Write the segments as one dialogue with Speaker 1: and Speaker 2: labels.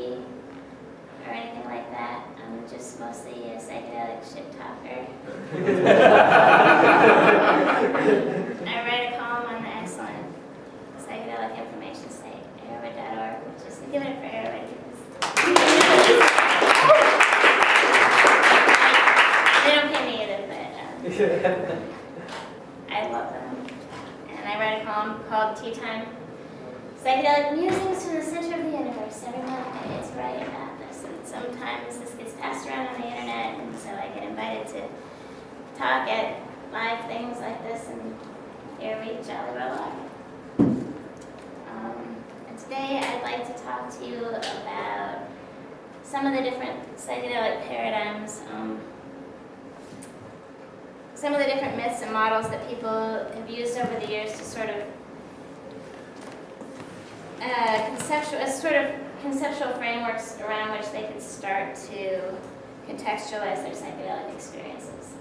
Speaker 1: hippie or anything like that. I'm just mostly a psychedelic shit talker. I write a column on the excellent psychedelic information site, airwood.org. Just give it for Airwood. They don't pay me either, but I love them. And I write a column called Tea Time, Psychedelic Musings from the Center of the Universe. Every month I get to write about this, and sometimes this gets passed around on the internet, and so I get invited to talk at live things like this, and here we jolly well are. And today I'd like to talk to you about some of the different psychedelic paradigms, some of the different myths and models that people have used over the years to sort of conceptual frameworks around which they could start to contextualize their psychedelic experiences.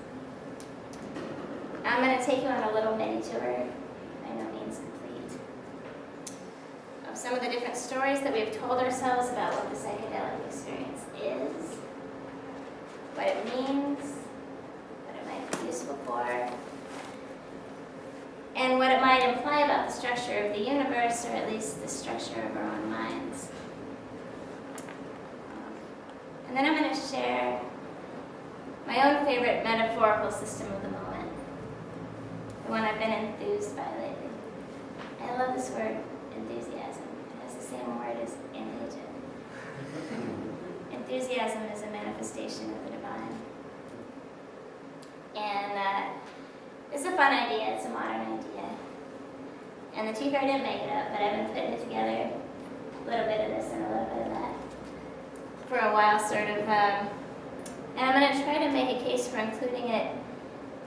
Speaker 1: I'm going to take you on a little mini tour, by no means complete, of some of the different stories that we've told ourselves about what the psychedelic experience is, what it means, what it might be useful for, and what it might imply about the structure of the universe, or at least the structure of our own minds. And then I'm going to share my own favorite metaphorical system of the moment, the one I've been enthused by lately. I love this word, enthusiasm. It has the same word as entheogen. Enthusiasm is a manifestation of the divine. And it's a fun idea, it's a modern idea. And the Teafaerie didn't make it up, but I've been putting it together, a little bit of this and a little bit of that, for a while, sort of. And I'm going to try to make a case for including it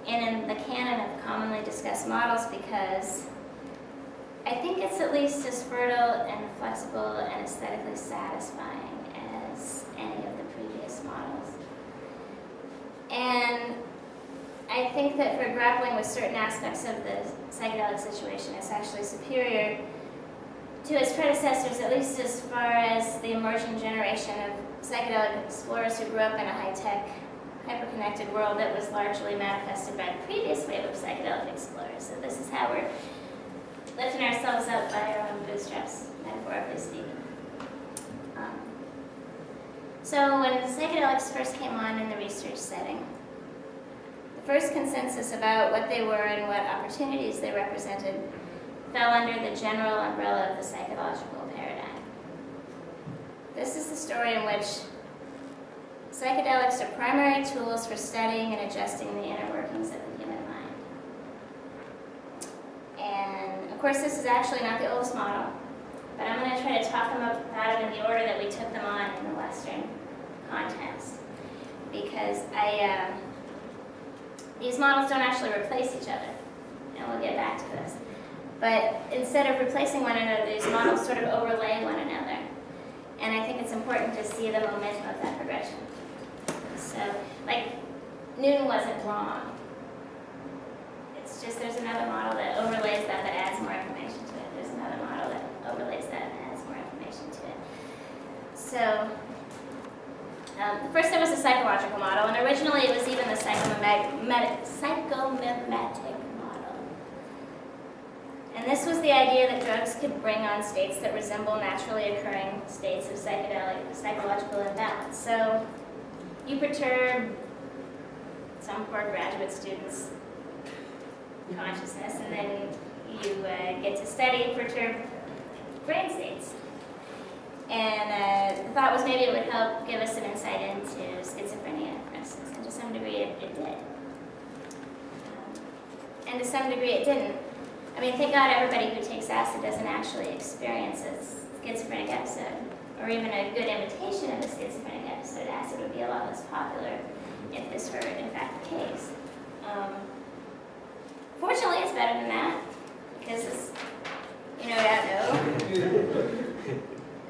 Speaker 1: in the canon of commonly discussed models, because I think it's at least as fertile and flexible and aesthetically satisfying as any of the previous models. And I think that for grappling with certain aspects of the psychedelic situation, it's actually superior to its predecessors, at least as far as the emerging generation of psychedelic explorers who grew up in a high-tech, hyper-connected world that was largely manifested by the previous wave of psychedelic explorers. So this is how we're lifting ourselves up by our own bootstraps, metaphorically speaking. So when psychedelics first came on in the research setting, the first consensus about what they were and what opportunities they represented fell under the general umbrella of the psychological paradigm. This is the story in which psychedelics are primary tools for studying and adjusting the inner workings of the human mind. And of course, this is actually not the oldest model, but I'm going to try to talk about it in the order that we took them on in the Western context, because these models don't actually replace each other, and we'll get back to this. But instead of replacing one another, these models sort of overlay one another. And I think it's important to see the momentum of that progression. So, like, Newton wasn't wrong. It's just there's another model that overlays that adds more information to it. There's another model that overlays that and adds more information to it. So, first there was a psychological model, and originally it was even the psychomimetic model. And this was the idea that drugs could bring on states that resemble naturally occurring states of psychological imbalance. So you perturb some poor graduate student's consciousness, and then you get to study perturbed brain states. And the thought was maybe it would help give us some insight into schizophrenia, for instance, and to some degree it did. And to some degree it didn't. I mean, thank God everybody who takes acid doesn't actually experience a schizophrenic episode, or even a good imitation of a schizophrenic episode. Acid would be a lot less popular if this were in fact the case. Fortunately, it's better than that, because it's, you know,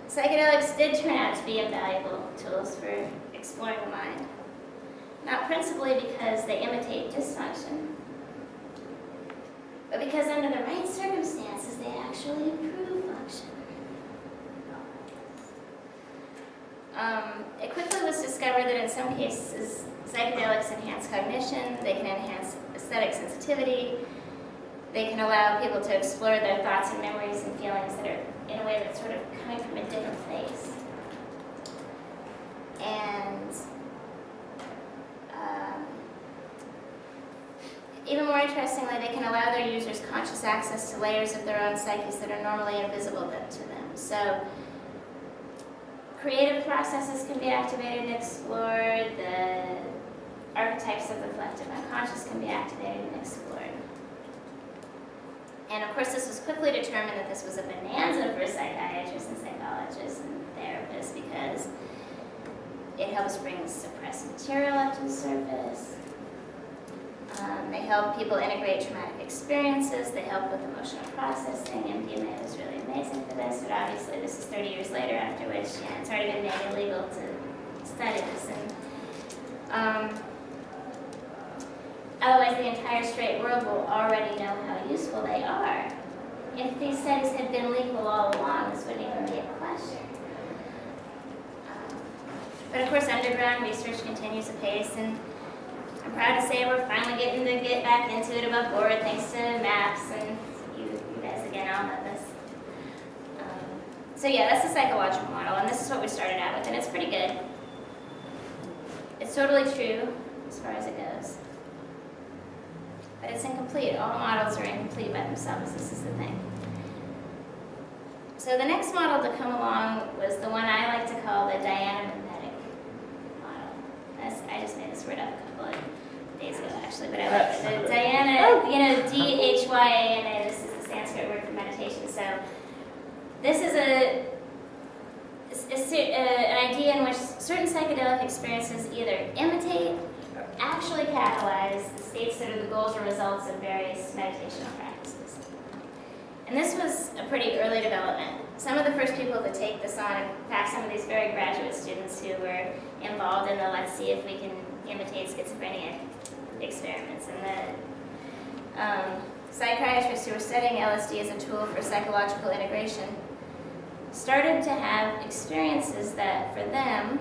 Speaker 1: psychedelics did turn out to be invaluable tools for exploring the mind. Not principally because they imitate dysfunction, but because under the right circumstances, they actually improve function. It quickly was discovered that in some cases, psychedelics enhance cognition, they can enhance aesthetic sensitivity, they can allow people to explore their thoughts and memories and feelings that are in a way that's sort of coming from a different place. And even more interestingly, they can allow their users conscious access to layers of their own psyches that are normally invisible to them. So creative processes can be activated and explored, the archetypes of the collective unconscious can be activated and explored. And of course, this was quickly determined that this was a bonanza for psychiatrists and psychologists and therapists because it helps bring suppressed material up to the surface. They help people integrate traumatic experiences. They help with emotional processing. MDMA was really amazing for this, but obviously this is 30 years later, after which it's already been made illegal to study this. And otherwise, the entire straight world will already know how useful they are. If these studies had been legal all along, this wouldn't even be a question. But of course, underground research continues apace, and I'm proud to say we're finally getting to get back into it above board thanks to MAPS, and you guys again all know this. So yeah, that's the psychological model, and this is what we started out with, and it's pretty good. It's totally true as far as it goes. But it's incomplete. All models are incomplete by themselves. This is the thing. So the next model to come along was the one I like to call the Diana mimetic model. I just made this word up a couple of days ago, actually, but I like it. The Diana, D-H-Y-A-N-A, this is the Sanskrit word for meditation. So this is an idea in which certain psychedelic experiences either imitate or actually catalyze the states that are the goals or results of various meditational practices. And this was a pretty early development. Some of the first people to take this on, in fact, some of these very graduate students who were involved in the let's see if we can imitate schizophrenia experiments. And the psychiatrists who were studying LSD as a tool for psychological integration started to have experiences that, for them,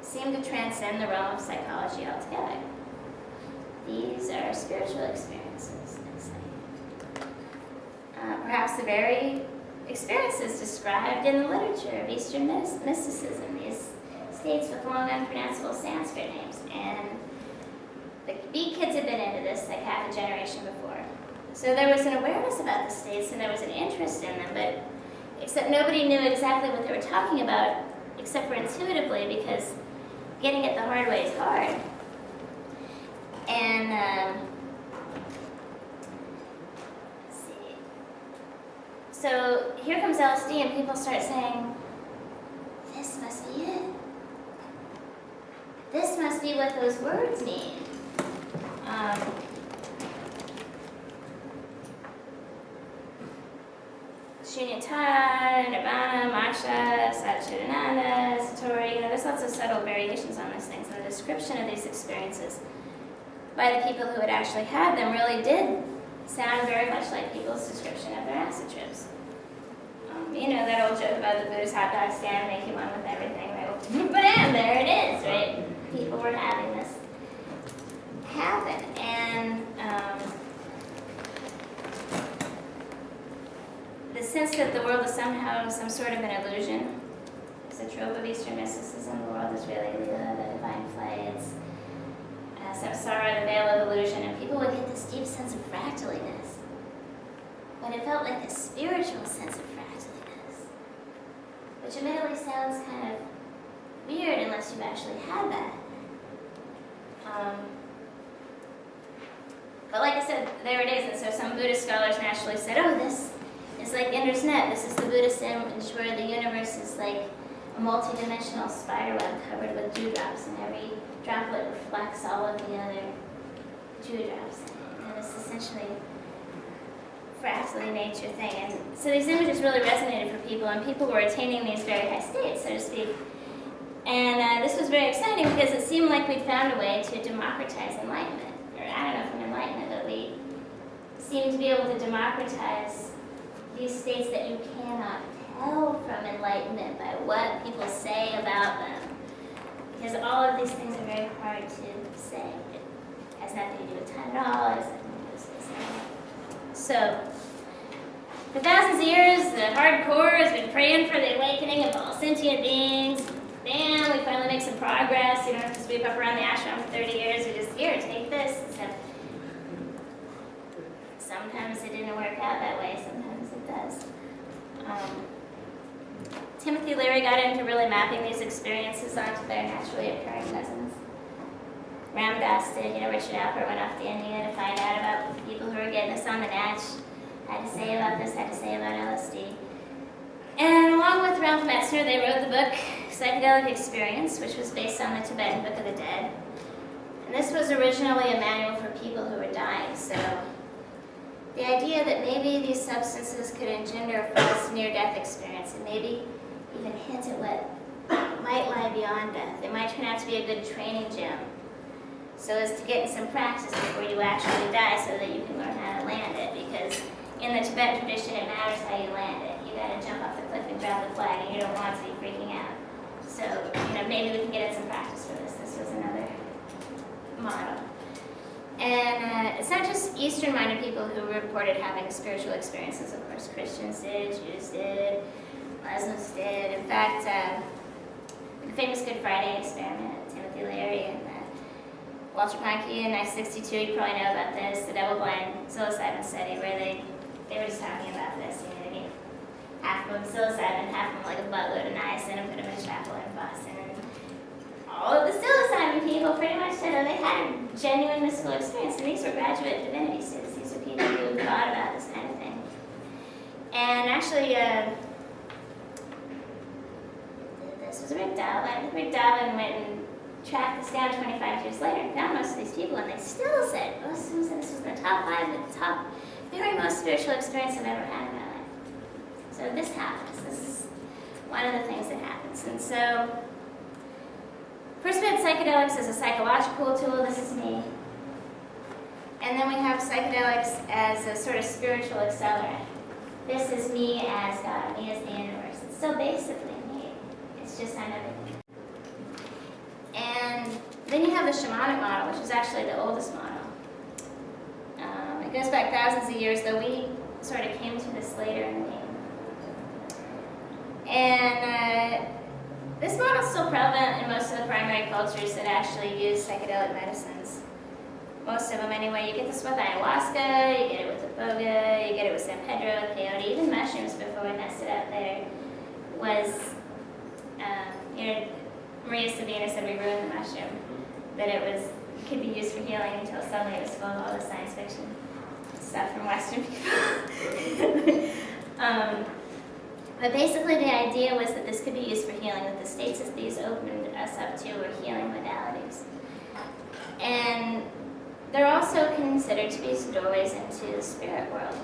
Speaker 1: seemed to transcend the realm of psychology altogether. These are spiritual experiences, I'd say. Perhaps the very experiences described in the literature of Eastern mysticism, these states with long unpronounceable Sanskrit names. And the Beat Kids had been into this like half a generation before. So there was an awareness about the states and there was an interest in them, but except nobody knew exactly what they were talking about, except for intuitively, because getting it the hard way is hard. And let's see. So here comes LSD, and people start saying, "This must be it. This must be what those words mean." Shunyata, Nirvana, Moksha, Satchidananda, Satori, there's lots of subtle variations on these things, and the description of these experiences by the people who had actually had them really did sound very much like people's description of their acid trips. You know that old joke about the Buddha's hot dog stand, make you one with everything, right? Bam, there it is, right? People were having this happen, and the sense that the world is somehow some sort of an illusion is a trope of Eastern mysticism. The world is really the divine play. It's samsara, the veil of illusion, and people would get this deep sense of fractaliness. But it felt like a spiritual sense of fractaliness, which admittedly sounds kind of weird unless you've actually had that. But like I said, there it is, and so some Buddhist scholars naturally said, oh, this is like Ender's Net. This is the Buddhist image where the universe is like a multi-dimensional spider web covered with dewdrops, and every droplet reflects all of the other dewdrops in it. And it's essentially a fractally nature thing. And so these images really resonated for people, and people were attaining these very high states, so to speak. And this was very exciting because it seemed like we'd found a way to democratize enlightenment. Or I don't know if I'm enlightenment, but we seemed to be able to democratize these states that you cannot know from enlightenment by what people say about them. Because all of these things are very hard to say. It has nothing to do with time at all. It has nothing to do with space. So, for thousands of years, the hardcore has been praying for the awakening of all sentient beings. Bam, we finally make some progress. You don't have to sweep up around the ashram for 30 years. We just, here, take this. Except sometimes it didn't work out that way. Sometimes it does. Teafaerie got into really mapping these experiences onto their naturally occurring cousins. Ram Dass did, Richard Alpert went off to India to find out about people who were getting this on the natch, had to say about this, had to say about LSD. And along with Ralph Metzner, they wrote the book Psychedelic Experience, which was based on the Tibetan Book of the Dead. And this was originally a manual for people who were dying, so the idea that maybe these substances could engender a false near-death experience and maybe even hint at what might lie beyond death. It might turn out to be a good training gym, so as to get in some practice before you actually die so that you can learn how to land it, because in the Tibetan tradition it matters how you land it. You gotta jump off the cliff and drop the flag, and you don't want to be freaking out. So, maybe we can get in some practice for this. This was another model. And it's not just Eastern-minded people who reported having spiritual experiences. Of course, Christians did, Jews did, Muslims did. In fact, the famous Good Friday experiment, Teafaerie and Walter Pahnke in 1962, you probably know about this, the double-blind psilocybin study, where they were just talking about this. They gave half of them psilocybin, half of them like a buttload of niacin, and put them in a chapel in Boston. And all of the psilocybin people pretty much said that they had a genuine mystical experience, and these were graduate divinity students. These are people who thought about this kind of thing. And actually, this was Rick Doblin. Rick Doblin went and tracked this down 25 years later and found most of these people, and they still said, most of them said this was the top 5 of the top very most spiritual experience I've ever had in my life. So this happens. This is one of the things that happens. And so, first we had psychedelics as a psychological tool. This is me. And then we have psychedelics as a sort of spiritual accelerant. This is me as God, me as the universe. It's still basically me. It's just I'm everything. And then you have the shamanic model, which is actually the oldest model. It goes back thousands of years, though we sort of came to this later in the game. And this model is still prevalent in most of the primary cultures that actually use psychedelic medicines. Most of them anyway. You get this with ayahuasca, you get it with iboga, you get it with San Pedro, peyote, even mushrooms before we messed it up there. Was, Maria Sabina said we ruined the mushroom, that it could be used for healing until suddenly it was full of all the science fiction stuff from Western people. But basically the idea was that this could be used for healing, that the states that these opened us up to were healing modalities. And they're also considered to be doorways into the spirit world.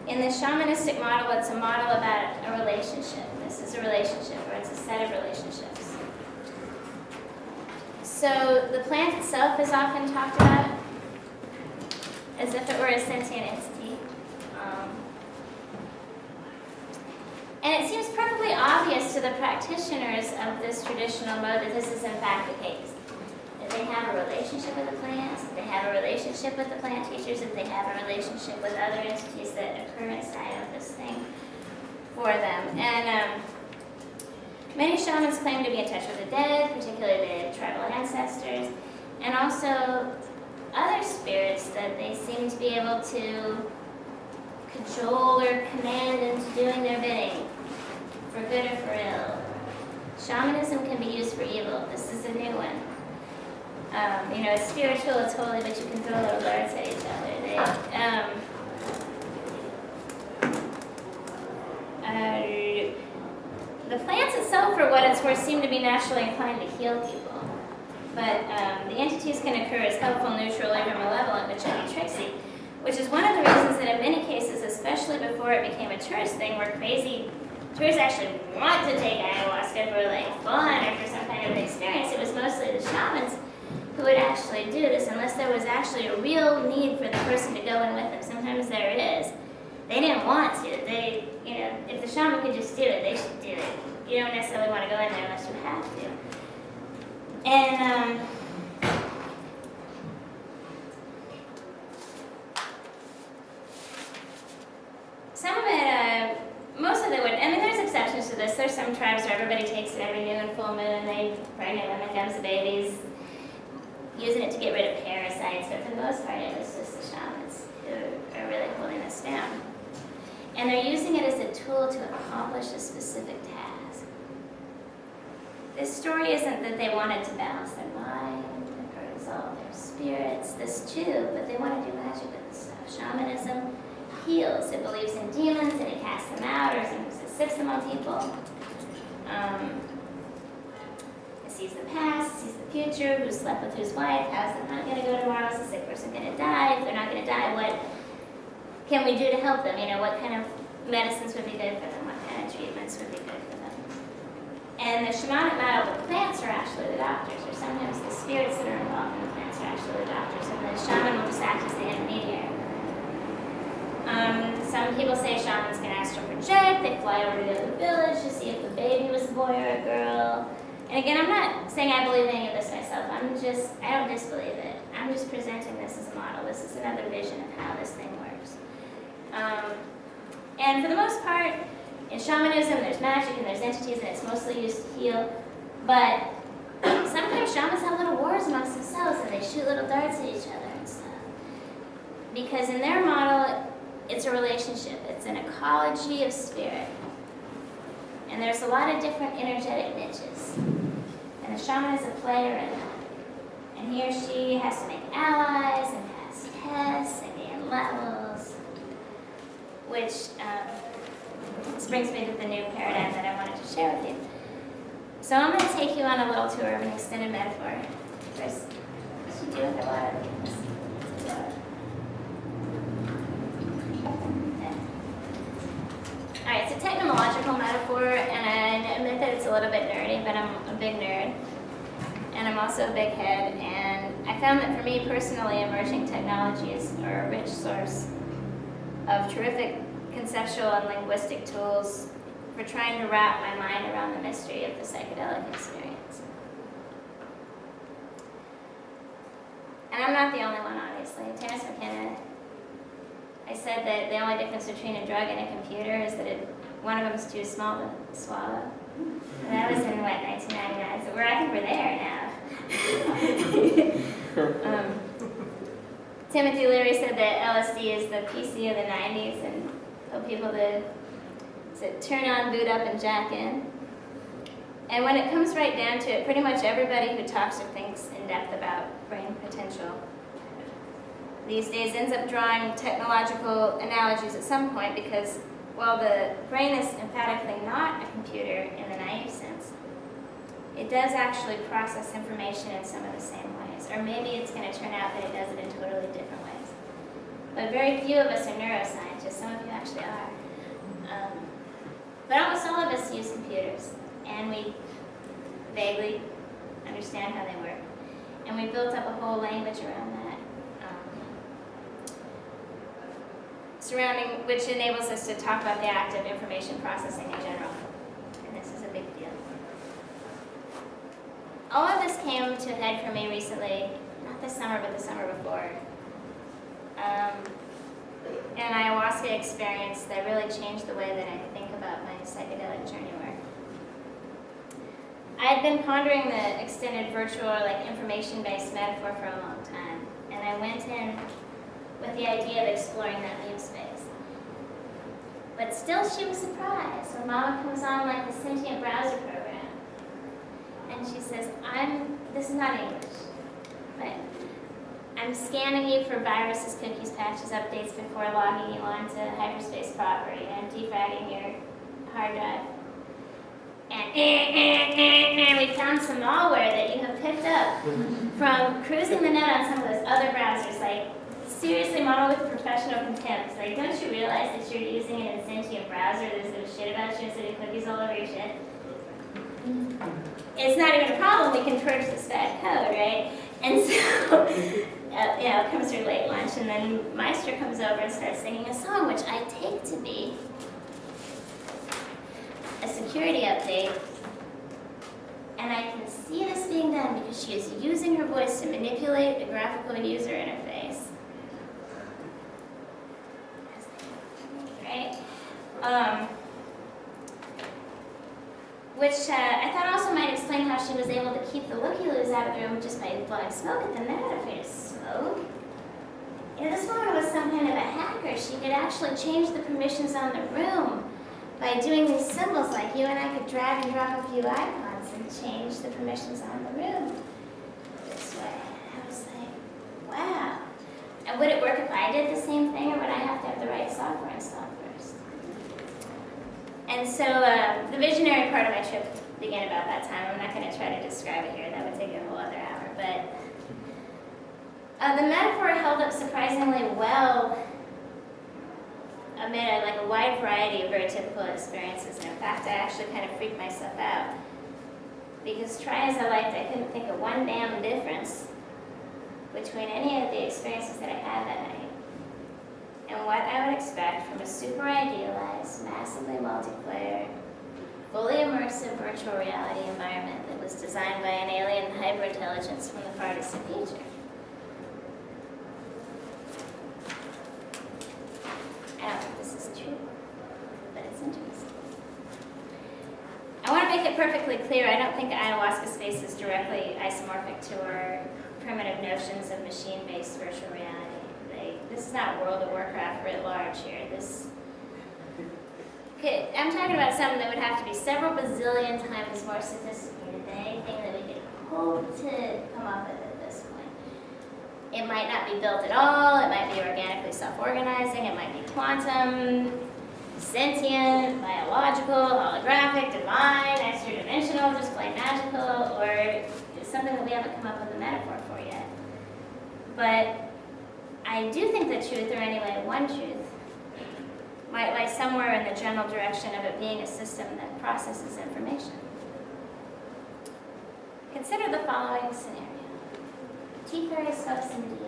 Speaker 1: In the shamanistic model, it's a model about a relationship. This is a relationship, or it's a set of relationships. So the plant itself is often talked about as if it were a sentient entity. And it seems perfectly obvious to the practitioners of this traditional mode that this is in fact the case. That they have a relationship with the plants, that they have a relationship with the plant teachers, that they have a relationship with other entities that occur inside of this thing for them. And many shamans claim to be in touch with the dead, particularly the tribal ancestors, and also other spirits that they seem to be able to cajole or command into doing their bidding, for good or for ill. Shamanism can be used for evil. This is a new one. It's spiritual, it's holy, but you can throw little darts at each other. The plants itself, for what it's worth, seem to be naturally inclined to heal people. But the entities can occur as helpful, neutral, or malevolent, but can be tricksy, which is one of the reasons that in many cases, especially before it became a tourist thing, where crazy tourists actually want to take ayahuasca for fun or for some kind of experience, it was mostly the shamans who would actually do this, unless there was actually a real need for the person to go in with them. Sometimes there is. They didn't want to. if the shaman could just do it, they should do it. You don't necessarily want to go in there unless you have to. And some of it, most of it would, I mean, there's exceptions to this. There's some tribes where everybody takes it every new and full moon, and they pregnant women comes the babies, using it to get rid of parasites, but for the most part, it was just the shamans who are really holding this down. And they're using it as a tool to accomplish a specific task. This story isn't that they wanted to balance their mind or resolve their spirits, this too, but they want to do magic with this stuff. Shamanism heals. It believes in demons and it casts them out, or sometimes it sifts them on people. It sees the past, it sees the future, who slept with whose wife, how's the hunt going to go tomorrow, is the sick person going to die? If they're not going to die, what can we do to help them? You know, what kind of medicines would be good for them? What kind of treatments would be good for them? And the shamanic model, the plants are actually the doctors, or sometimes the spirits that are involved in the plants are actually the doctors, and the shaman will just act as the intermediary. Some people say shamans can astral project. They fly over to the other village to see if the baby was a boy or a girl. And again, I'm not saying I believe any of this myself. I don't disbelieve it. I'm just presenting this as a model. This is another vision of how this thing works. And for the most part, in shamanism, there's magic and there's entities, and it's mostly used to heal. But sometimes shamans have little wars amongst themselves, and they shoot little darts at each other and stuff. Because in their model, it's a relationship. It's an ecology of spirit. And there's a lot of different energetic niches. And the shaman is a player in that. And he or she has to make allies and pass tests and gain levels, which this brings me to the new paradigm that I wanted to share with you. So I'm going to take you on a little tour of an extended metaphor. There's what you do with a lot of things. Alright, it's a technological metaphor, and I admit that it's a little bit nerdy, but I'm a big nerd. And I'm also a big head, and I found that for me personally, emerging technologies are a rich source of terrific conceptual and linguistic tools for trying to wrap my mind around the mystery of the psychedelic experience. And I'm not the only one, obviously. Terence McKenna, I said that the only difference between a drug and a computer is that one of them is too small to swallow. And that was in, 1999, so I think we're there now. Timothy Leary said that LSD is the PC of the 90s and told people to turn on, boot up, and jack in. And when it comes right down to it, pretty much everybody who talks or thinks in depth about brain potential these days ends up drawing technological analogies at some point, because while the brain is emphatically not a computer in the naive sense, it does actually process information in some of the same ways. Or maybe it's going to turn out that it does it in totally different ways. But very few of us are neuroscientists. Some of you actually are. But almost all of us use computers, and we vaguely understand how they work. And we built up a whole language around that, which enables us to talk about the act of information processing in general. And this is a big deal. All of this came to a head for me recently, not this summer, but the summer before. An ayahuasca experience that really changed the way that I think about my psychedelic journey work. I had been pondering the extended virtual, information-based metaphor for a long time, and I went in with the idea of exploring that new space. But still, she was surprised when Mama comes on the sentient browser program, and she says, this is not English, but I'm scanning you for viruses, cookies, patches, updates before logging you onto hyperspace property. I'm defragging your hard drive. And we found some malware that you have picked up from cruising the net on some of those other browsers. Seriously, model with professional contempt. Don't you realize that you're using an insentient browser that's going to shit about you and sending cookies all over your shit? It's not even a problem. We can purge this bad code, right? And so, it comes through late lunch, and then Meister comes over and starts singing a song, which I take to be a security update, and I can see this being done because she is using her voice to manipulate the graphical user interface. Right? Which I thought also might explain how she was able to keep the looky-loos out of the room just by blowing smoke at them. They're not afraid of smoke. You know, this woman was some kind of a hacker. She could actually change the permissions on the room by doing these symbols, like you and I could drag and drop a few icons and change the permissions on the room this way. I was like, wow. And would it work if I did the same thing, or would I have to have the right software installed first? And so the visionary part of my trip began about that time. I'm not going to try to describe it here. That would take a whole other hour. But the metaphor held up surprisingly well amid a wide variety of very typical experiences. And in fact, I actually kind of freaked myself out. Because try as I liked, I couldn't think of one damn difference between any of the experiences that I had that night and what I would expect from a super idealized, massively multiplayer, fully immersive virtual reality environment that was designed by an alien hyperintelligence from the far distant future. I don't think this is true, but it's interesting. I want to make it perfectly clear, I don't think ayahuasca space is directly isomorphic to our primitive notions of machine-based virtual reality. This is not World of Warcraft writ large here. I'm talking about something that would have to be several bazillion times more sophisticated than anything that we could hope to come up with at this point. It might not be built at all. It might be organically self-organizing. It might be quantum, sentient, biological, holographic, divine, extra-dimensional, just plain magical, or something that we haven't come up with a metaphor for yet. But I do think the truth, or anyway one truth, might lie somewhere in the general direction of it being a system that processes information. Consider the following scenario. Teafaerie smokes some D&D.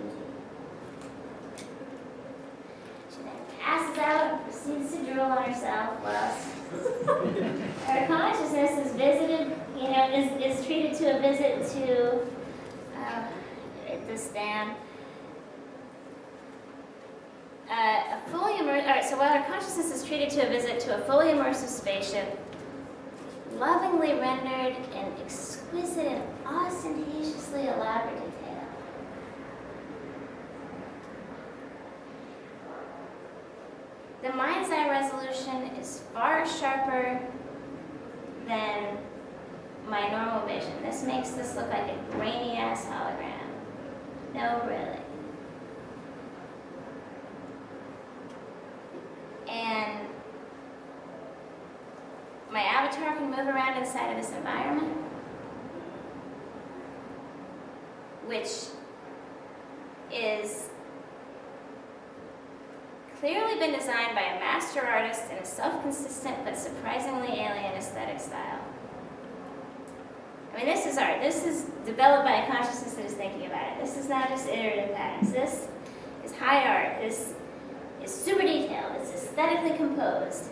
Speaker 1: She then passes out and proceeds to drool on herself while her consciousness is visited, is treated to a visit to this damn so while her consciousness is treated to a visit to a fully immersive spaceship, lovingly rendered in exquisite and ostentatiously elaborate detail, the mind's eye resolution is far sharper than my normal vision. This makes this look like a grainy-ass hologram. No, really. And my avatar can move around inside of this environment, which is clearly been designed by a master artist in a self-consistent but surprisingly alien aesthetic style. I mean, this is art. This is developed by a consciousness that is thinking about it. This is not just iterative patterns. This is high art. This is super detailed. It's aesthetically composed.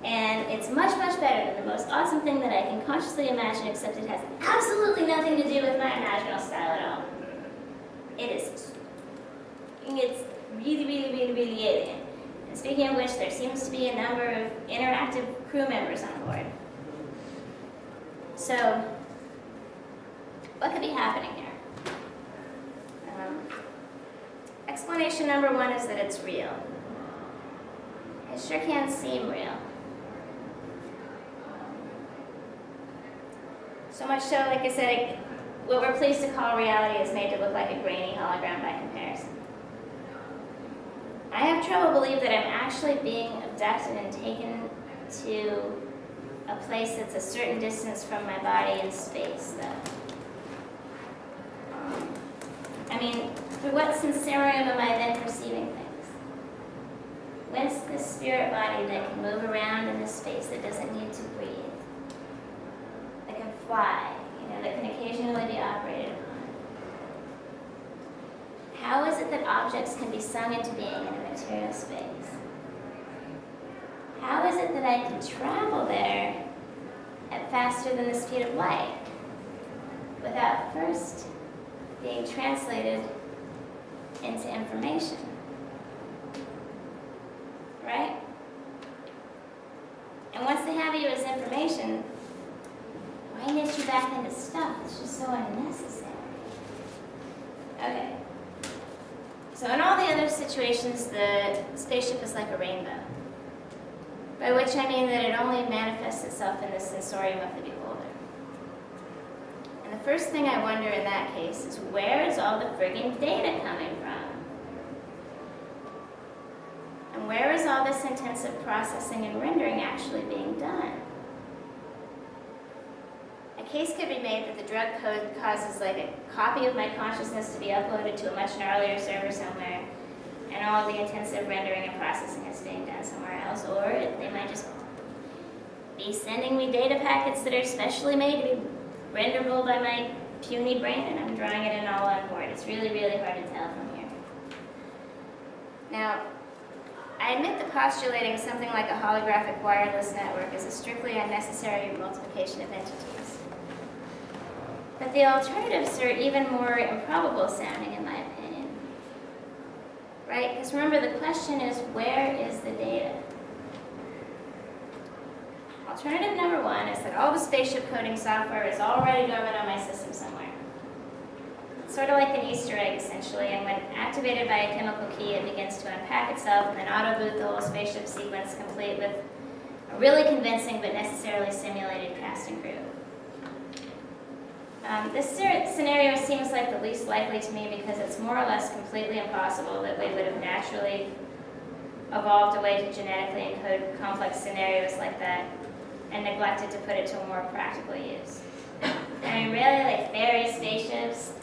Speaker 1: And it's much, much better than the most awesome thing that I can consciously imagine, except it has absolutely nothing to do with my imaginal style at all. It's really, really, really, really alien. And speaking of which, there seems to be a number of interactive crew members on board. So, what could be happening here? Explanation number one is that it's real. It sure can seem real. So much so, like I said, what we're pleased to call reality is made to look like a grainy hologram by comparison. I have trouble believing that I'm actually being abducted and taken to a place that's a certain distance from my body in space, though. I mean, through what sensorium am I then perceiving things? Whence this spirit body that can move around in this space, that doesn't need to breathe, that can fly, that can occasionally be operated upon? How is it that objects can be sung into being in a material space? How is it that I could travel there at faster than the speed of light without first being translated into information? Right? And once they have you as information, why knit you back into stuff? It's just so unnecessary. Okay. So in all the other situations, the spaceship is like a rainbow. By which I mean that it only manifests itself in the sensorium of the beholder. And the first thing I wonder in that case is, where is all the friggin' data coming from? And where is all this intensive processing and rendering actually being done? A case could be made that the drug code causes like a copy of my consciousness to be uploaded to a much gnarlier server somewhere, and all the intensive rendering and processing is being done somewhere else, or they might just be sending me data packets that are specially made to be renderable by my puny brain, and I'm drawing it in all on board. It's really, really hard to tell from here. Now, I admit that postulating something like a holographic wireless network is a strictly unnecessary multiplication of entities. But the alternatives are even more improbable sounding, in my opinion. Right? Because remember, the question is, where is the data? Alternative number one is that all the spaceship coding software is already dormant on my system somewhere. It's sort of like an Easter egg, essentially, and when activated by a chemical key, it begins to unpack itself and then auto-boot the whole spaceship sequence, complete with a really convincing but necessarily simulated cast and crew. This scenario seems like the least likely to me because it's more or less completely impossible that we would have naturally evolved a way to genetically encode complex scenarios like that and neglected to put it to a more practical use. I mean, really, like fairy spaceships,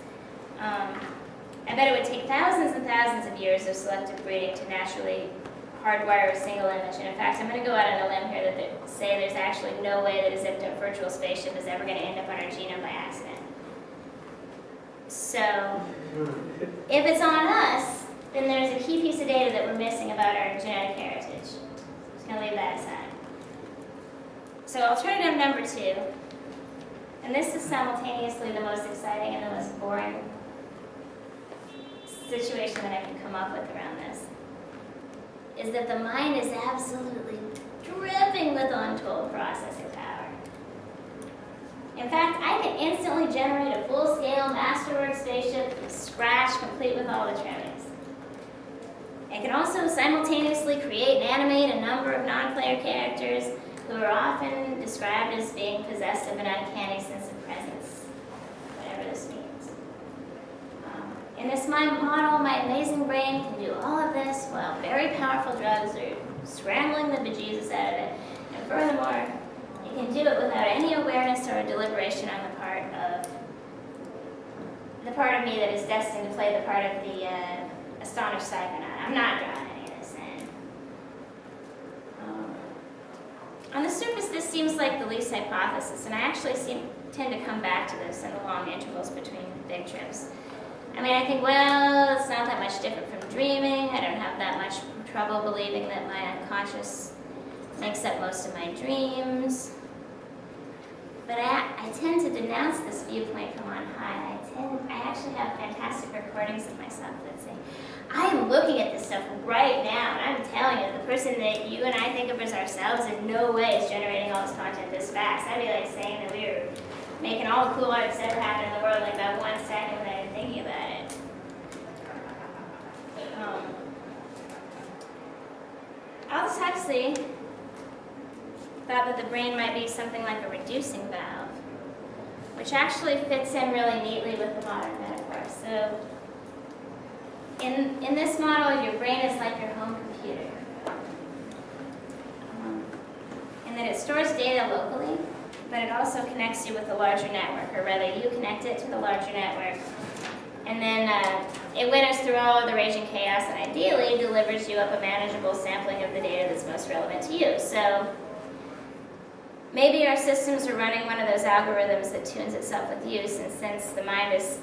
Speaker 1: I bet it would take thousands and thousands of years of selective breeding to naturally hardwire a single image. And in fact, I'm going to go out on a limb here that say there's actually no way that a zipped up virtual spaceship is ever going to end up on our genome by accident. So, if it's on us, then there's a key piece of data that we're missing about our genetic heritage. Just going to leave that aside. So alternative number two, and this is simultaneously the most exciting and the most boring situation that I can come up with around this, is that the mind is absolutely dripping with untold processing power. In fact, I can instantly generate a full-scale masterwork spaceship from scratch, complete with all the trimmings. It can also simultaneously create and animate a number of non-player characters who are often described as being possessed of an uncanny sense of presence, whatever this means. In this mind model, my amazing brain can do all of this while very powerful drugs are scrambling the bejesus out of it. And furthermore, it can do it without any awareness or deliberation on the part of me that is destined to play the part of the astonished psychonaut. I'm not drawing any of this in. On the surface, this seems like the least hypothesis, and I actually tend to come back to this in the long intervals between big trips. I mean, I think, well, it's not that much different from dreaming. I don't have that much trouble believing that my unconscious makes up most of my dreams. But I tend to denounce this viewpoint from on high. I actually have fantastic recordings of myself that say, I am looking at this stuff right now, and I'm telling you, the person that you and I think of as ourselves in no way is generating all this content this fast. That'd be like saying that we were making all the cool art that's ever happened in the world like about 1 second without even thinking about it. Aldous Huxley thought that the brain might be something like a reducing valve, which actually fits in really neatly with the modern metaphor. So, in this model, your brain is like your home computer, in that it stores data locally, but it also connects you with a larger network, or rather, you connect it to the larger network, and then it winters through all of the raging chaos and ideally delivers you up a manageable sampling of the data that's most relevant to you. So maybe our systems are running one of those algorithms that tunes itself with use, and since the mind is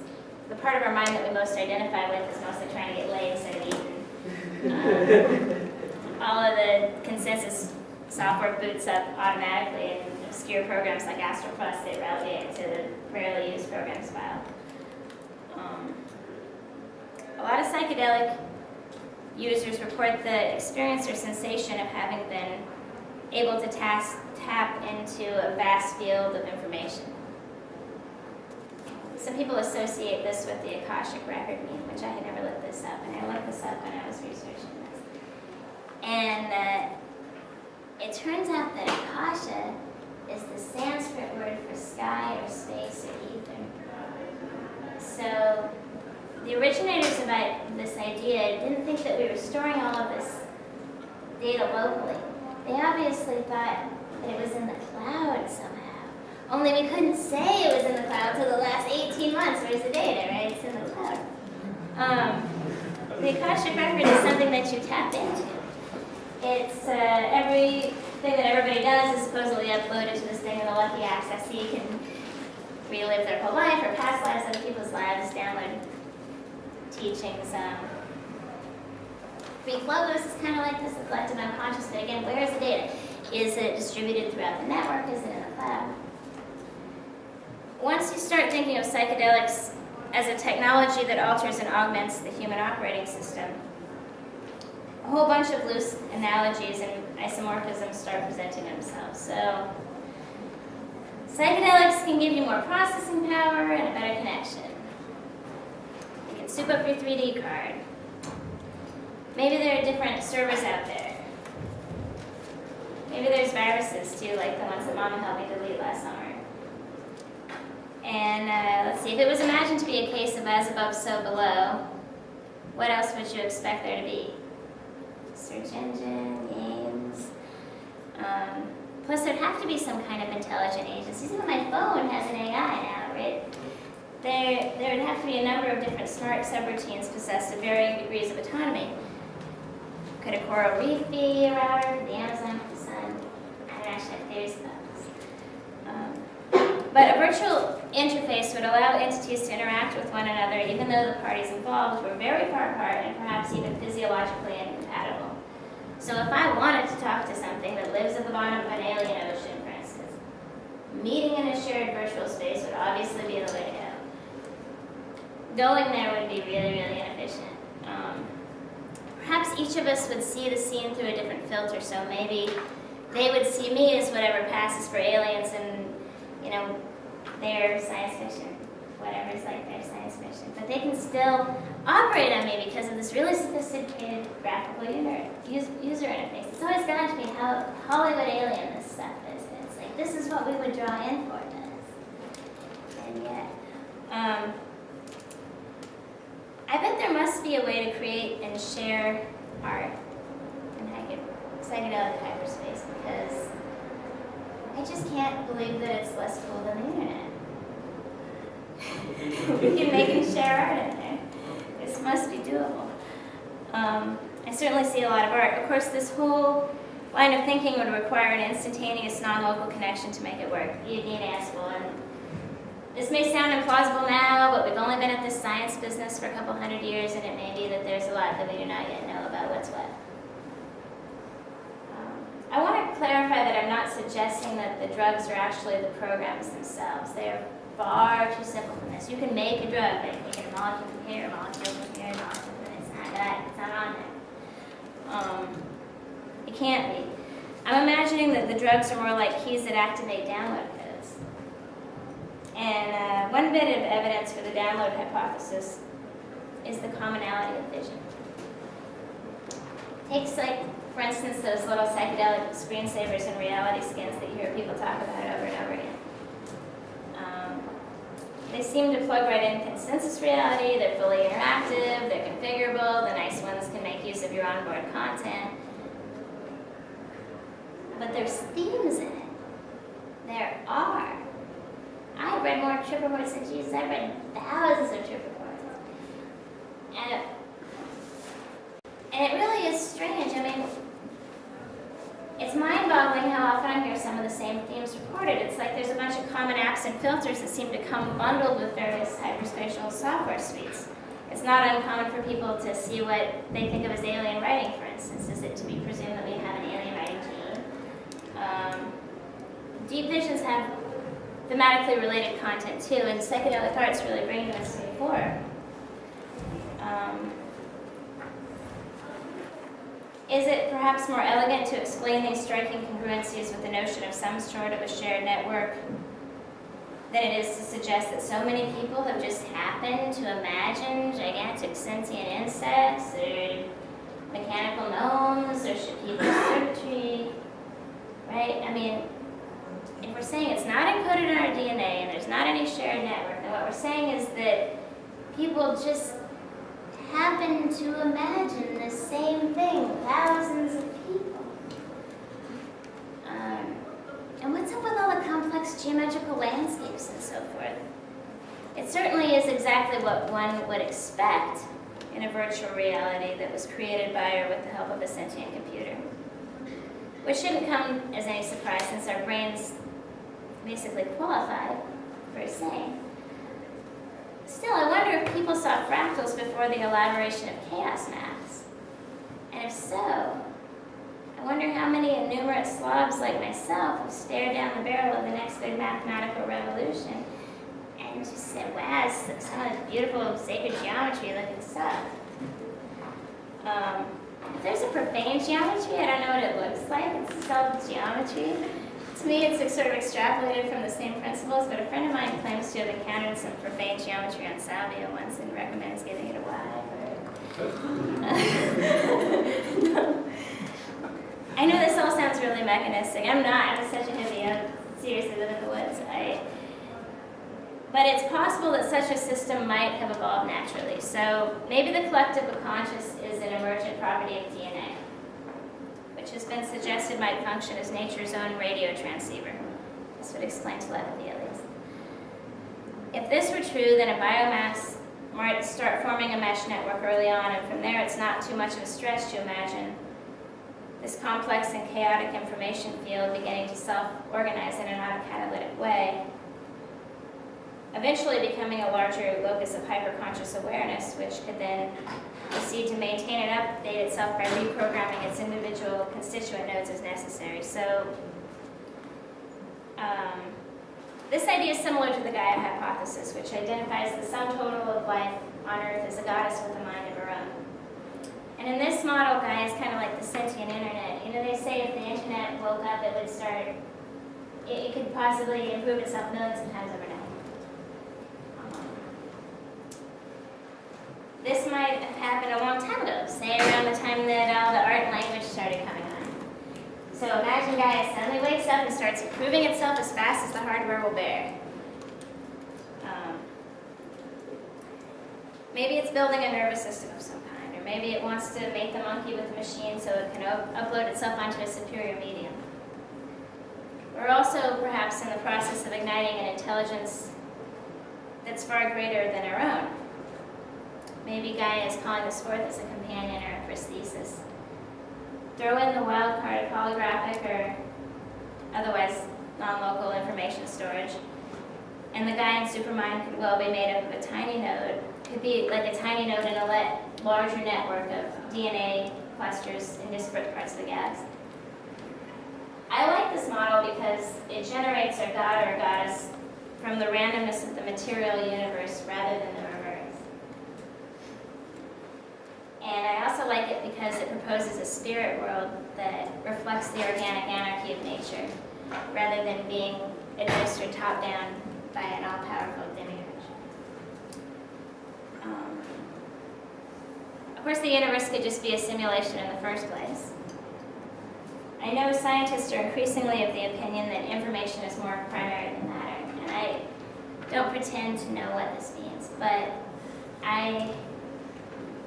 Speaker 1: the part of our mind that we most identify with is mostly trying to get laid instead of eaten, all of the consensus software boots up automatically, and obscure programs like AstroPlus, they relegate to the rarely used programs file. A lot of psychedelic users report the experience or sensation of having been able to tap into a vast field of information. Some people associate this with the Akashic record meme, which I had never looked this up, and I looked this up when I was researching this. And it turns out that Akasha is the Sanskrit word for sky or space or ether. So the originators of this idea didn't think that we were storing all of this data locally. They obviously thought that it was in the cloud somehow. Only we couldn't say it was in the cloud until the last 18 months. Where's the data, right? It's in the cloud. The Akashic record is something that you tap into. It's everything that everybody does is supposedly uploaded to this thing in the Lucky Access, so you can relive their whole life or past lives, other people's lives, download teachings. Greek logos is kind of like this, the collective unconscious, but again, where is the data? Is it distributed throughout the network? Is it in the cloud? Once you start thinking of psychedelics as a technology that alters and augments the human operating system, a whole bunch of loose analogies and isomorphisms start presenting themselves. So, psychedelics can give you more processing power and a better connection. You can soup up your 3D card. Maybe there are different servers out there. Maybe there's viruses too, like the ones that Mama helped me delete last summer. And let's see, if it was imagined to be a case of as above, so below, what else would you expect there to be? Search engine, games. Plus, there'd have to be some kind of intelligent agencies. Even my phone has an AI now, right? There would have to be a number of different smart subroutines possessed of varying degrees of autonomy. Could a coral reef be a router? Could the Amazon for the sun? I don't actually have theories about this. But a virtual interface would allow entities to interact with one another even though the parties involved were very far apart and perhaps even physiologically incompatible. So if I wanted to talk to something that lives at the bottom of an alien ocean, for instance, meeting in a shared virtual space would obviously be the way to go. Going there would be really, really inefficient. Perhaps each of us would see the scene through a different filter, so maybe they would see me as whatever passes for aliens and, you know, their science fiction, whatever's like their science fiction. But they can still operate on me because of this really sophisticated graphical user interface. It's always gone to me how Hollywood alien this stuff is. It's like, this is what we would draw in for this. And yet, I bet there must be a way to create and share art in psychedelic hyperspace, because I just can't believe that it's less cool than the internet. We can make and share art in there. This must be doable. I certainly see a lot of art. Of course, this whole line of thinking would require an instantaneous non-local connection to make it work. You'd need Ansible. And this may sound implausible now, but we've only been at this science business for a couple hundred years, and it may be that there's a lot that we do not yet know about what's what. I want to clarify that I'm not suggesting that the drugs are actually the programs themselves. They are far too simple from this. You can make a drug, but you get a molecule from here, a molecule from here, a molecule from here. It's not that. It's not on there. It can't be. I'm imagining that the drugs are more like keys that activate download codes. And one bit of evidence for the download hypothesis is the commonality of vision. Takes, like, for instance, those little psychedelic screensavers and reality skins that you hear people talk about over and over again. They seem to plug right in consensus reality. They're fully interactive. They're configurable. The nice ones can make use of your onboard content. But there's themes in it. There are. I've read more trip reports than Jesus. I've read thousands of trip reports. And it really is strange. I mean, it's mind-boggling how often I hear some of the same themes reported. It's like there's a bunch of common apps and filters that seem to come bundled with various hyperspatial software suites. It's not uncommon for people to see what they think of as alien writing, for instance. Is it to be presumed that we have an alien writing gene? Deep visions have thematically related content too, and psychedelic art's really bringing this to the fore. Is it perhaps more elegant to explain these striking congruencies with the notion of some sort of a shared network than it is to suggest that so many people have just happened to imagine gigantic sentient insects or mechanical gnomes or Shipibo circuitry, right? I mean, if we're saying it's not encoded in our DNA and there's not any shared network, then what we're saying is that people just happen to imagine the same thing, thousands of people. And what's up with all the complex geometrical landscapes and so forth? It certainly is exactly what one would expect in a virtual reality that was created by or with the help of a sentient computer. Which shouldn't come as any surprise since our brains basically qualified for saying. Still, I wonder if people saw fractals before the elaboration of chaos maps. And if so, I wonder how many innumerate slobs like myself have stared down the barrel of the next big mathematical revolution and just said, wow, some of the beautiful sacred geometry looking stuff. If there's a profane geometry, I don't know what it looks like. It's self-geometry. To me, it's sort of extrapolated from the same principles, but a friend of mine claims to have encountered some profane geometry on salvia once and recommends giving it a while. No. I know this all sounds really mechanistic. I'm not. I'm such a hippie. I seriously live in the woods. But it's possible that such a system might have evolved naturally. So maybe the collective unconscious is an emergent property of DNA, which has been suggested might function as nature's own radio transceiver. This would explain telepathy, at least. If this were true, then a biomass might start forming a mesh network early on, and from there it's not too much of a stretch to imagine this complex and chaotic information field beginning to self-organize in an autocatalytic way, eventually becoming a larger locus of hyperconscious awareness, which could then proceed to maintain and update itself by reprogramming its individual constituent nodes as necessary. So this idea is similar to the Gaia hypothesis, which identifies the sum total of life on Earth as a goddess with a mind of her own. And in this model, Gaia is kind of like the sentient internet. You know, they say if the internet woke up, it would start, it could possibly improve itself millions of times overnight. This might have happened a long time ago, say around the time that all the art and language started coming on. So imagine Gaia suddenly wakes up and starts improving itself as fast as the hardware will bear. Maybe it's building a nervous system of some kind, or maybe it wants to mate the monkey with the machine so it can upload itself onto a superior medium. We're also perhaps in the process of igniting an intelligence that's far greater than our own. Maybe Gaia is calling this forth as a companion or a prosthesis. Throw in the wild card of holographic or otherwise non-local information storage, and the Gaian supermind could well be made up of a tiny node. Could be like a tiny node in a larger network of DNA clusters in disparate parts of the galaxy. I like this model because it generates our god or goddess from the randomness of the material universe rather than the reverse. And I also like it because it proposes a spirit world that reflects the organic anarchy of nature rather than being administered top-down by an all-powerful demiurge. Of course, the universe could just be a simulation in the first place. I know scientists are increasingly of the opinion that information is more primary than matter, and I don't pretend to know what this means, but it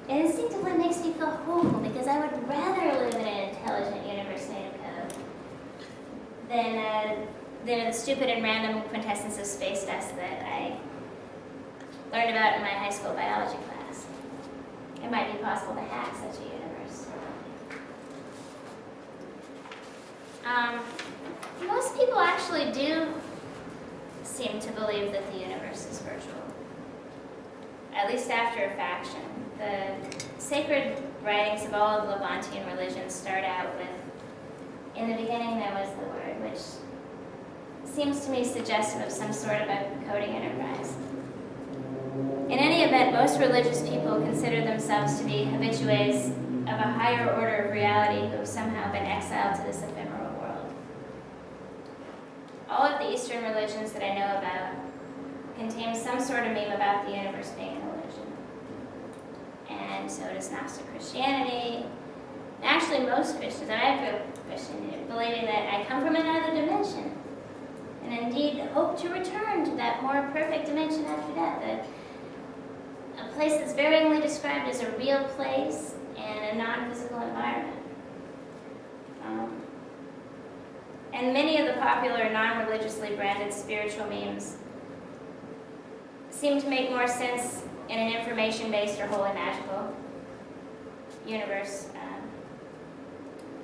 Speaker 1: instinctively makes me feel hopeful because I would rather live in an intelligent universe made of code than the stupid and random quintessence of space dust that I learned about in my high school biology class. It might be possible to hack such a universe. Most people actually do seem to believe that the universe is virtual, at least after a faction. The sacred writings of all of Levantian religions start out with in the beginning there was the Word, which seems to me suggestive of some sort of a coding enterprise. In any event, most religious people consider themselves to be habitués of a higher order of reality who have somehow been exiled to this ephemeral world. All of the Eastern religions that I know about contain some sort of meme about the universe being an illusion. And so does Gnostic Christianity. Actually, most Christians, and I grew up Christian, believing that I come from another dimension, and indeed hope to return to that more perfect dimension after death. A place that's varyingly described as a real place and a non-physical environment. And many of the popular non-religiously branded spiritual memes seem to make more sense in an information-based or wholly magical universe,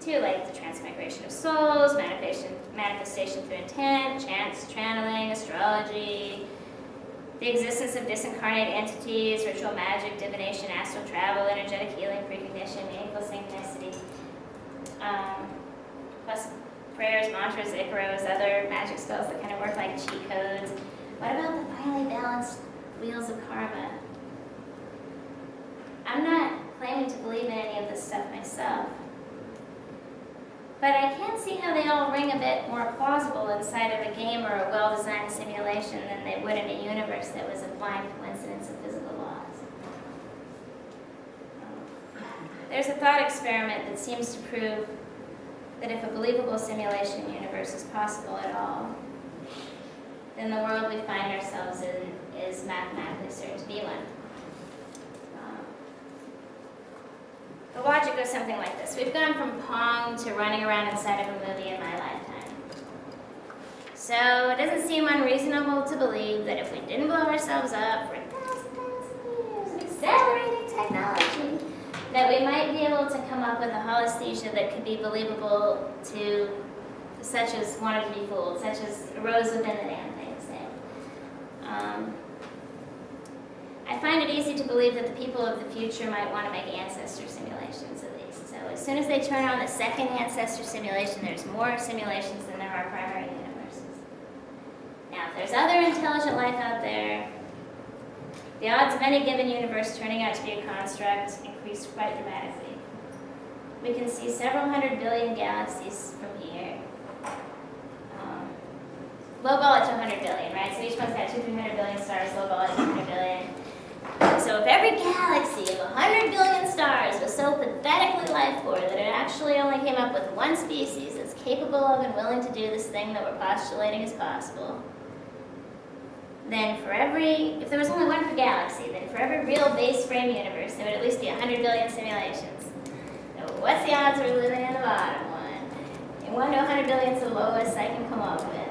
Speaker 1: too, like the transmigration of souls, manifestation through intent, chance channeling, astrology, the existence of disincarnate entities, ritual magic, divination, astral travel, energetic healing, precognition, meaningful synchronicity, plus prayers, mantras, icaros, other magic spells that kind of work like cheat codes. What about the finely balanced wheels of karma? I'm not claiming to believe in any of this stuff myself, but I can see how they all ring a bit more plausible inside of a game or a well-designed simulation than they would in a universe that was a blind coincidence of physical laws. There's a thought experiment that seems to prove that if a believable simulation universe is possible at all, then the world we find ourselves in is mathematically certain to be one. The logic goes something like this. We've gone from Pong to running around inside of a movie in my lifetime. So it doesn't seem unreasonable to believe that if we didn't blow ourselves up for thousands of years of accelerating technology, that we might be able to come up with a holesthesia that could be believable to such as wanted to be fooled, such as arose within the damn thing, say. I find it easy to believe that the people of the future might want to make ancestor simulations at least. So as soon as they turn on the second ancestor simulation, there's more simulations than there are primary universes. Now, if there's other intelligent life out there, the odds of any given universe turning out to be a construct increase quite dramatically. We can see several 100 billion galaxies from here. Lowball it to 100 billion, right? So each one's got 200-300 billion stars, lowball it to 100 billion. So if every galaxy of 100 billion stars was so pathetically life-poor that it actually only came up with one species that's capable of and willing to do this thing that we're postulating is possible, then for every, if there was only one per galaxy, then for every real base frame universe, there would at least be 100 billion simulations. So what's the odds we're living in the bottom one? And 1 to 100 billion is the lowest I can come up with.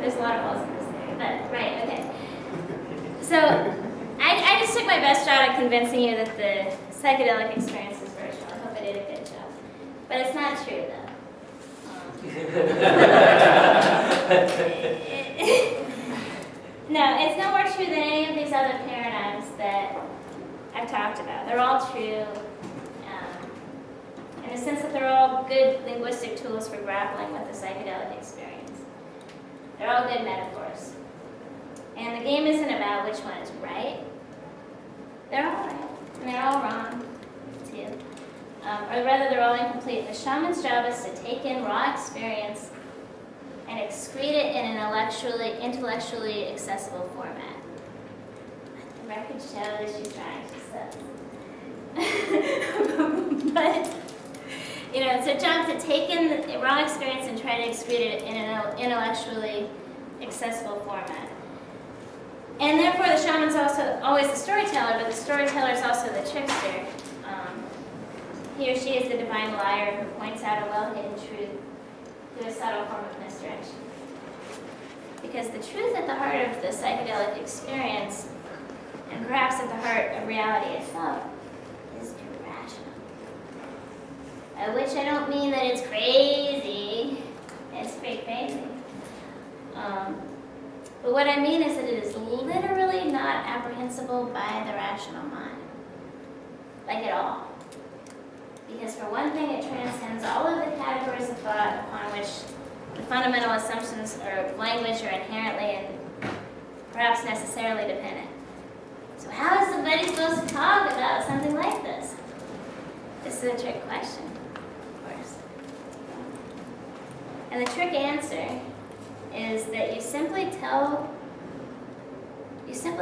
Speaker 1: There's a lot of holes in this theory, but right, okay. So I just took my best shot at convincing you that the psychedelic experience is virtual. I hope I did a good job. But it's not true, though. No, it's no more true than any of these other paradigms that I've talked about. They're all true in the sense that they're all good linguistic tools for grappling with the psychedelic experience. They're all good metaphors. And the game isn't about which one is right. They're all right, and they're all wrong, too. Or rather, they're all incomplete. The shaman's job is to take in raw experience and excrete it in an intellectually accessible format. Let the record show that she's trying, she says. But, you know, it's her job to take in the raw experience and try to excrete it in an intellectually accessible format. And therefore, the shaman's also always the storyteller, but the storyteller is also the trickster. He or she is the divine liar who points out a well-hidden truth through a subtle form of misdirection. Because the truth at the heart of the psychedelic experience, and perhaps at the heart of reality itself, is irrational. By which I don't mean that it's crazy. It's pretty crazy. But what I mean is that it is literally not apprehensible by the rational mind. Like at all. Because because for one thing, it transcends all of the categories of thought upon which the fundamental assumptions of language are inherently and perhaps necessarily dependent. So how is somebody supposed to talk about something like this? This is a trick question, of course. And the trick answer is that you simply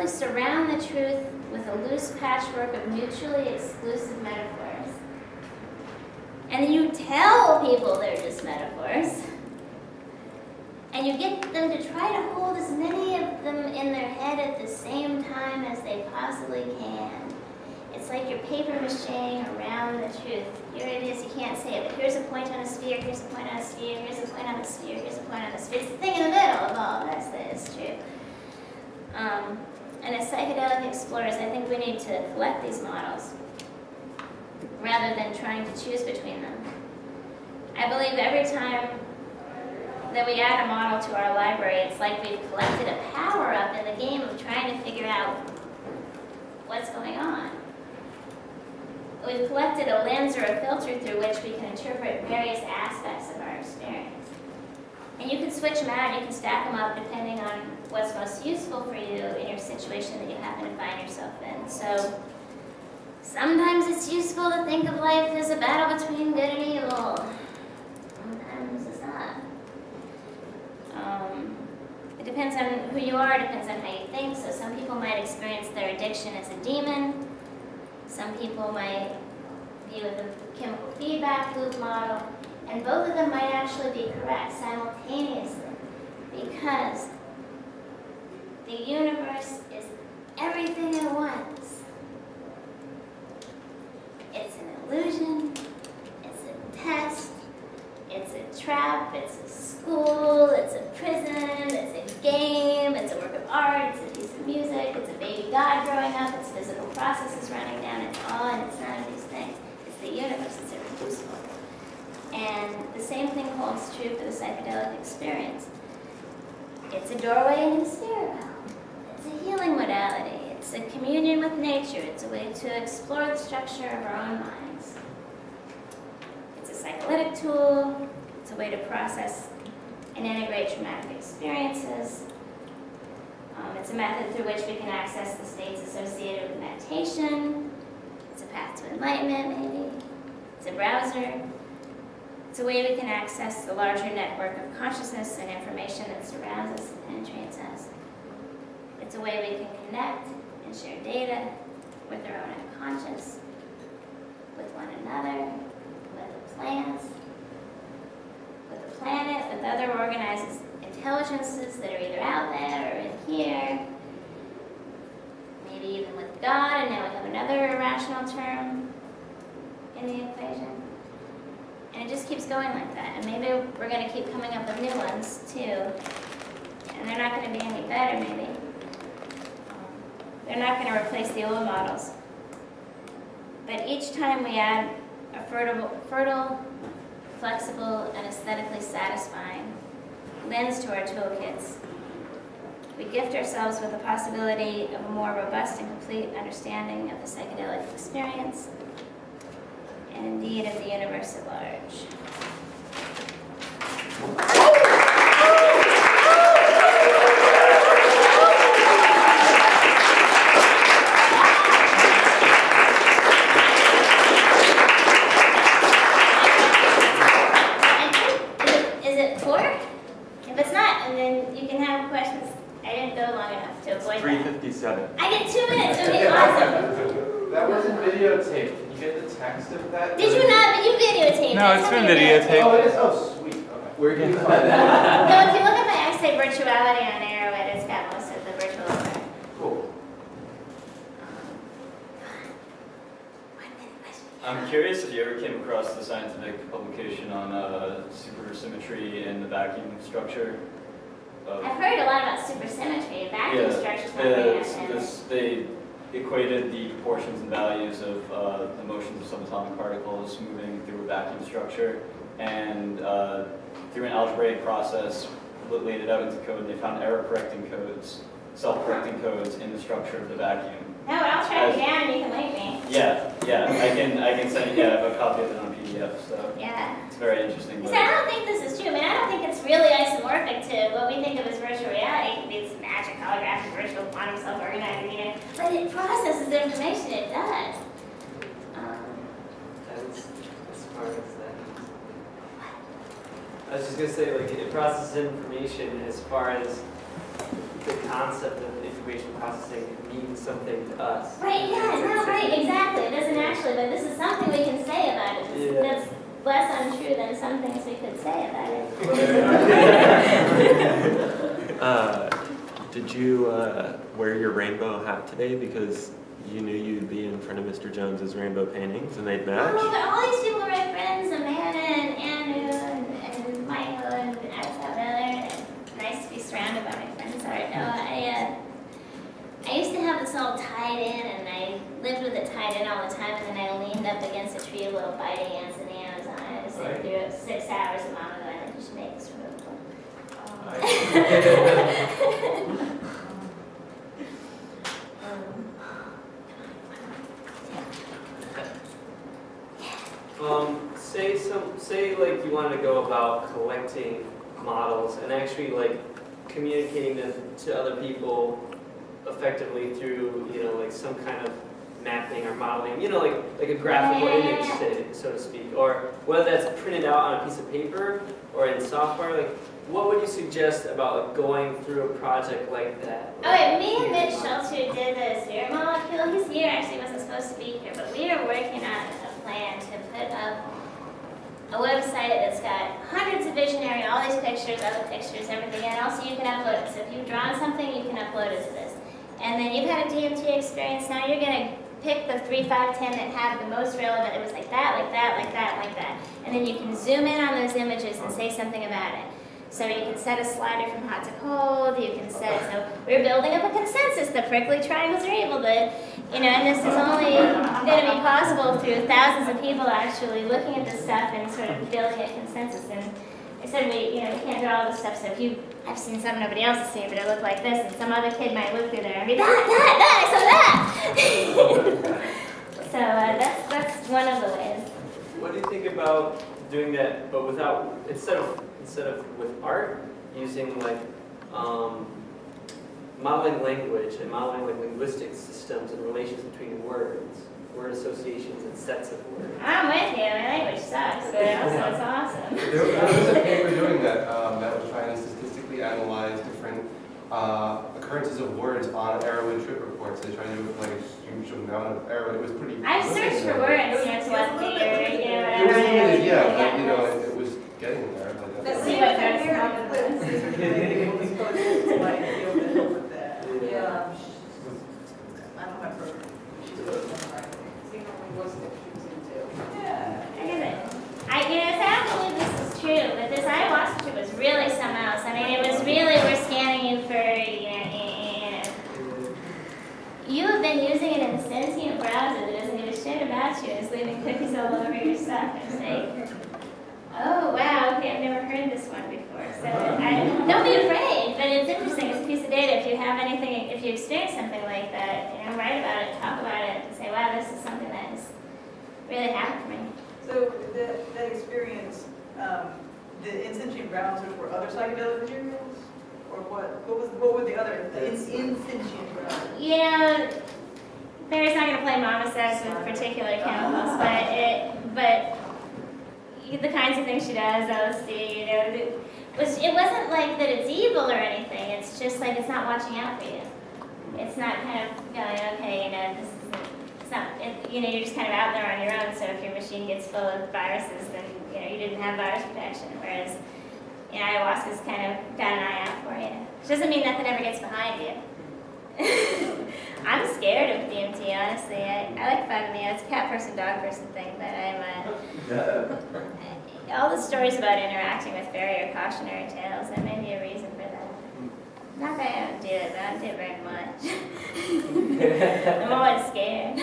Speaker 1: surround the truth with a loose patchwork of mutually exclusive metaphors. And then you tell people they're just metaphors. And you get them to try to hold as many of them in their head at the same time as they possibly can. It's like you're paper macheing around the truth. Here it is, you can't say it, but here's a point on a sphere, here's a point on a sphere, here's a point on a sphere, here's a point on a sphere. It's the thing in the middle of all this that is true. And as psychedelic explorers, I think we need to collect these models rather than trying to choose between them. I believe every time that we add a model to our library, it's like we've collected a power-up in the game of trying to figure out what's going on. We've collected a lens or a filter through which we can interpret various aspects of our experience. And you can switch them out, you can stack them up depending on what's most useful for you in your situation that you happen to find yourself in. So sometimes it's useful to think of life as a battle between good and evil. Sometimes it's not. It depends on who you are, it depends on how you think. So some people might experience their addiction as a demon. Some people might view the chemical feedback loop model. And both of them might actually be correct simultaneously, because the universe is everything at once. It's an illusion, it's a test, it's a trap, it's a school, it's a prison, it's a game, it's a work of art, it's a piece of music, it's a baby God growing up, it's physical processes running down, it's all and it's none of these things. It's the universe, it's irreducible. And the same thing holds true for the psychedelic experience. It's a doorway into the spirit realm. It's a healing modality. It's a communion with nature. It's a way to explore the structure of our own minds. It's a psycholytic tool. It's a way to process and integrate traumatic experiences. It's a method through which we can access the states associated with meditation. It's a path to enlightenment, maybe. It's a browser. It's a way we can access the larger network of consciousness and information that surrounds us and penetrates us. It's a way we can connect and share data with our own unconscious, with one another, with the plants, with the planet, with other organized intelligences that are either out there or in here, maybe even with God, and now we have another irrational term in the equation. And it just keeps going like that. And maybe we're going to keep coming up with new ones, too. And they're not going to be any better, maybe. They're not going to replace the old models. But each time we add a fertile, flexible, and aesthetically satisfying lens to our toolkits, we gift ourselves with the possibility of a more robust and complete understanding of the psychedelic experience, and indeed of the universe at large. Is it 4? If it's not, and then you can have questions. I didn't go long enough to avoid
Speaker 2: 3:57.
Speaker 1: I get 2 minutes. Okay, awesome.
Speaker 3: That wasn't videotaped. Can you get the text of that?
Speaker 1: Did you not? But you videotaped it.
Speaker 2: No, it's been videotaped.
Speaker 3: Oh, it is? Oh, sweet. Okay. Where can you find that?
Speaker 1: No, if you look at my X-Ray virtuality on Arrowhead, it's got most of the virtual over.
Speaker 3: Cool.
Speaker 4: I'm curious if you ever came across the scientific publication on supersymmetry and the vacuum structure.
Speaker 1: I've heard a lot about supersymmetry. Vacuum structures not very much.
Speaker 4: They equated the proportions and values of the motions of subatomic particles moving through a vacuum structure, and through an algebraic process laid it out into code, and they found error-correcting codes, self-correcting codes in the structure of the vacuum.
Speaker 1: No, but I'll track you down and you can link me.
Speaker 4: Yeah, Yeah, I can send you a copy of it on PDF, so
Speaker 1: Yeah.
Speaker 4: it's very interesting.
Speaker 1: Because I don't think this is true. I mean, I don't think it's really isomorphic to what we think of as virtual reality. It could be this magic, holographic, virtual, quantum, self-organizing, you know. But it processes information, it does.
Speaker 2: As far as that. I was just gonna say, like, it processes information as far as the concept of information processing means something to us.
Speaker 1: Right, yeah, no, right, exactly. It doesn't actually, but this is something we can say about it.
Speaker 2: Yeah.
Speaker 1: That's less untrue than some things we could say about it.
Speaker 5: Did you wear your rainbow hat today because you knew you'd be in front of Mr. Jones's rainbow paintings and they'd match?
Speaker 1: Oh, but all these people were my friends, Amanda and Anu and Michael and Miller. Nice to be surrounded by my friends' art. No, I used to have this all tied in, and I lived with it tied in all the time, and then I leaned up against a tree of little biting ants and the Amazon. I was sitting through it 6 hours of Mama going, I think you should make this really cool.
Speaker 2: Say like you want to go about collecting models and actually like communicating them to other people effectively through, you know, like some kind of mapping or modeling, you know, like a graphical image, so to speak, or whether that's printed out on a piece of paper or in software. Like, what would you suggest about like going through a project like that?
Speaker 1: Oh, wait, me and Mitch Schultz, who did the sphere molecule, he's here, actually wasn't supposed to be here, but we are working on a plan to put up a website that's got hundreds of visionary, all these pictures, other pictures, everything, and also you can upload it. So if you've drawn something, you can upload it to this. And then you've had a DMT experience, now you're going to pick the 3, 5, 10 that have the most relevant. It was like that, like that, like that, like that. And then you can zoom in on those images and say something about it. So you can set a slider from hot to cold, you can set, so we're building up a consensus. The prickly triangles are able to, you know, and this is only going to be possible through thousands of people actually looking at this stuff and sort of building a consensus. And I said we can't do all this stuff, so if I've seen some nobody else has seen, but it looked like this, and some other kid might look through there and be, that, I saw that! So that's one of the ways.
Speaker 2: What do you think about doing that, but without, instead of with art, using like modeling language and modeling like linguistic systems and relations between words, word associations and sets of words?
Speaker 1: I'm with you. My language sucks, but also it's awesome.
Speaker 3: There was a paper doing that that was trying to statistically analyze different occurrences of words on Arrowhead trip reports. They tried to do like a huge amount of Arrowhead. It was pretty.
Speaker 1: I've searched for words, telepathy or
Speaker 3: It was
Speaker 1: whatever.
Speaker 3: limited, yeah, but you know, it was getting there.
Speaker 6: But
Speaker 1: see
Speaker 6: see
Speaker 1: what
Speaker 6: what
Speaker 1: there's
Speaker 6: they're
Speaker 1: wrong with
Speaker 6: eclipse is really able to like deal with that. Yeah. I don't have her. She's good. See how linguistic she's into. Yeah.
Speaker 1: I get it. I don't believe this is true, but this ayahuasca trip was really something else. I mean, it was really, we're scanning you for, you have been using it in a sentient browser that doesn't give a shit about you. It's leaving cookies all over your stuff. And it's like, oh, wow, okay, I've never heard this one before. So don't be afraid, but it's interesting. It's a piece of data. If you have anything, if you experience something like that, write about it, talk about it, and say, wow, this is something that has really happened for me.
Speaker 6: So that experience, the insentient browsers were other psychedelic materials? Or what were the other insentient browsers?
Speaker 1: Barry's not going to play mama says with particular chemicals, but the kinds of things she does, LSD, it wasn't like that it's evil or anything. It's just like it's not watching out for you. It's not kind of going, okay, this is, it's not, you're just kind of out there on your own. So if your machine gets full of viruses, then you didn't have virus protection. Whereas ayahuasca's kind of got an eye out for you. Which doesn't mean nothing ever gets behind you. I'm scared of DMT, honestly. I like fun me. It's a cat person, dog person thing, but all the stories about interacting with fairy are cautionary tales. There may be a reason for that. Not that I don't do it, but I don't do it very much. I'm always scared.